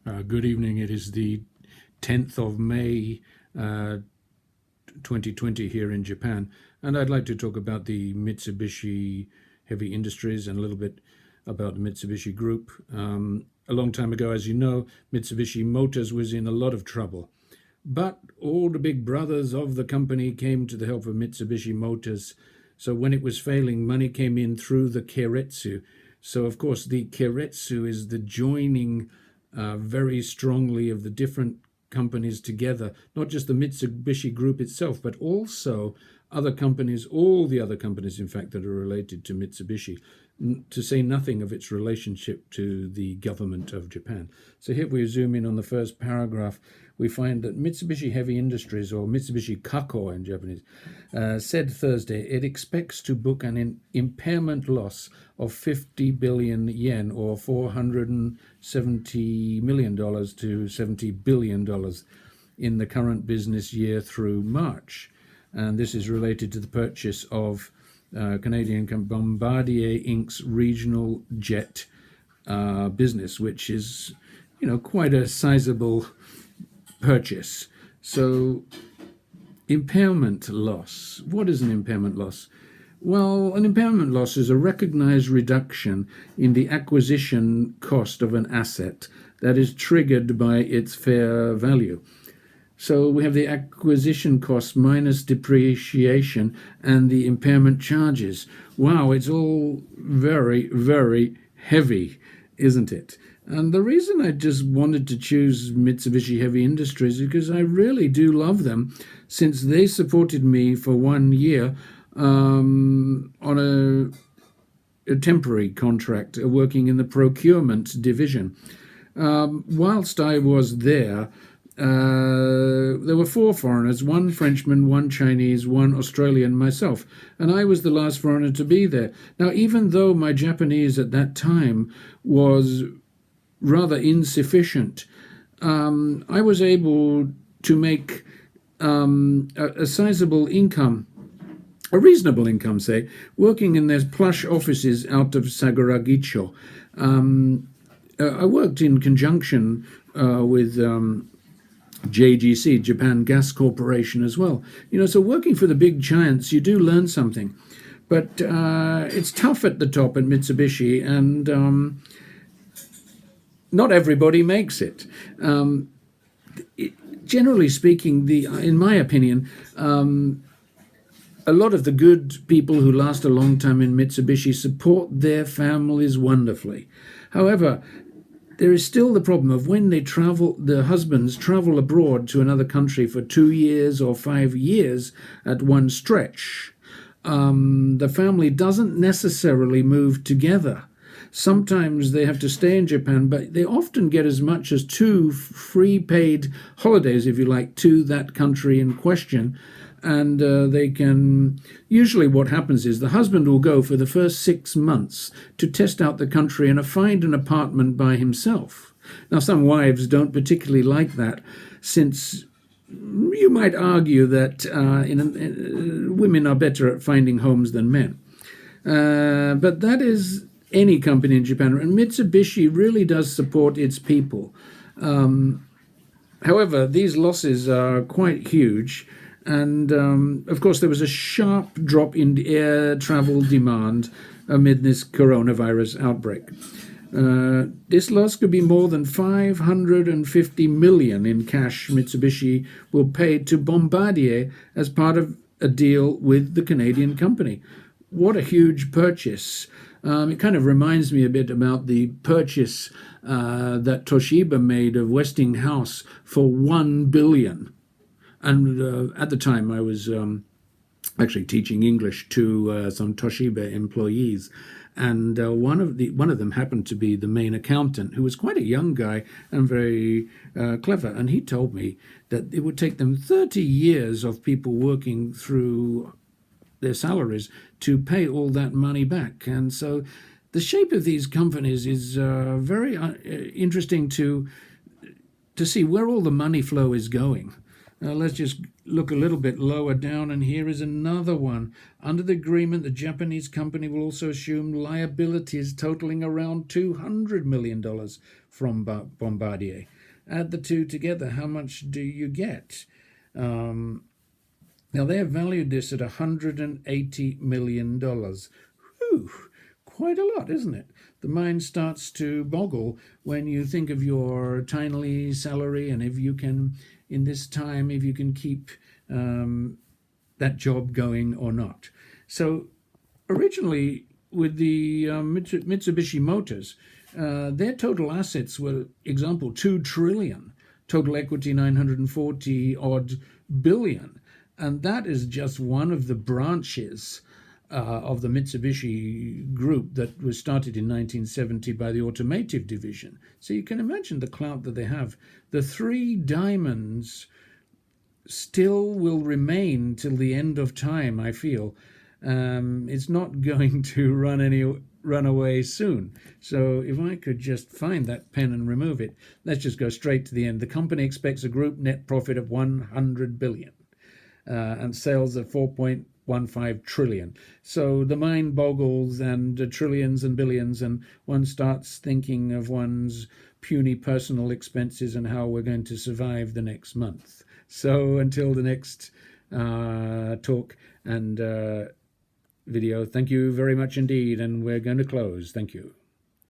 Good evening. It is the 10th of May, 2020 here in Japan, and I'd like to talk about the Mitsubishi Heavy Industries and a little bit about the Mitsubishi Group. A long time ago, as you know, Mitsubishi Motors was in a lot of trouble, but all the big brothers of the company came to the help of Mitsubishi Motors. So when it was failing, money came in through the keiretsu. So of course, the keiretsu is the joining very strongly of the different companies together, not just the Mitsubishi Group itself, but also other companies, all the other companies, in fact, that are related to Mitsubishi, to say nothing of its relationship to the government of Japan. So here we zoom in on the first paragraph. We find that Mitsubishi Heavy Industries, or Mitsubishi Kako in Japanese, said Thursday it expects to book an impairment loss of 50 billion yen, or $470 million to $70 billion in the current business year through March. And this is related to the purchase of Canadian Bombardier Inc.'s regional jet business, which is, quite a sizable purchase. So, impairment loss. What is an impairment loss? Well, an impairment loss is a recognized reduction in the acquisition cost of an asset that is triggered by its fair value. So we have the acquisition cost minus depreciation and the impairment charges. Wow, it's all very, very heavy, isn't it? And the reason I just wanted to choose Mitsubishi Heavy Industries is because I really do love them, since they supported me for 1 year on a temporary contract working in the procurement division. Whilst I was there were 4 foreigners, 1 Frenchman, 1 Chinese, 1 Australian, myself, and I was the last foreigner to be there. Now, even though my Japanese at that time was rather insufficient, I was able to make a sizable income, a reasonable income, say, working in their plush offices out of Sagaragicho. I worked in conjunction with JGC, Japan Gas Corporation, as well. So working for the big giants, you do learn something. But it's tough at the top at Mitsubishi, and not everybody makes it. Generally speaking, in my opinion, a lot of the good people who last a long time in Mitsubishi support their families wonderfully. However, there is still the problem of when they travel, the husbands travel abroad to another country for 2 years or 5 years at one stretch. The family doesn't necessarily move together. Sometimes they have to stay in Japan, but they often get as much as 2 free paid holidays, if you like, to that country in question. And they can, usually what happens is the husband will go for the first 6 months to test out the country and find an apartment by himself. Now, some wives don't particularly like that, since you might argue that women are better at finding homes than men. But that is any company in Japan, and Mitsubishi really does support its people. However, these losses are quite huge. And, of course, there was a sharp drop in air travel demand amid this coronavirus outbreak. This loss could be more than 550 million in cash Mitsubishi will pay to Bombardier as part of a deal with the Canadian company. What a huge purchase. It kind of reminds me a bit about the purchase that Toshiba made of Westinghouse for 1 billion. And at the time, I was actually teaching English to some Toshiba employees, and one of them happened to be the main accountant, who was quite a young guy and very clever. And he told me that it would take them 30 years of people working through their salaries to pay all that money back. And so, the shape of these companies is very interesting to see where all the money flow is going. Let's just look a little bit lower down, and here is another one. Under the agreement, the Japanese company will also assume liabilities totaling around $200 million from Bombardier. Add the two together, how much do you get? Now, they have valued this at $180 million. Whew, quite a lot, isn't it? The mind starts to boggle when you think of your tiny salary, and if you can, in this time, if you can keep that job going or not. So, originally, with the Mitsubishi Motors, their total assets were, example, 2 trillion, total equity 940 odd billion. And that is just one of the branches of the Mitsubishi group that was started in 1970 by the automotive division. So you can imagine the clout that they have. The three diamonds still will remain till the end of time, I feel. It's not going to run away soon. So if I could just find that pen and remove it, let's just go straight to the end. The company expects a group net profit of 100 billion. And sales of 4.15 trillion. So the mind boggles, and trillions and billions, and one starts thinking of one's puny personal expenses and how we're going to survive the next month. So until the next talk and video, thank you very much indeed, and we're going to close. Thank you.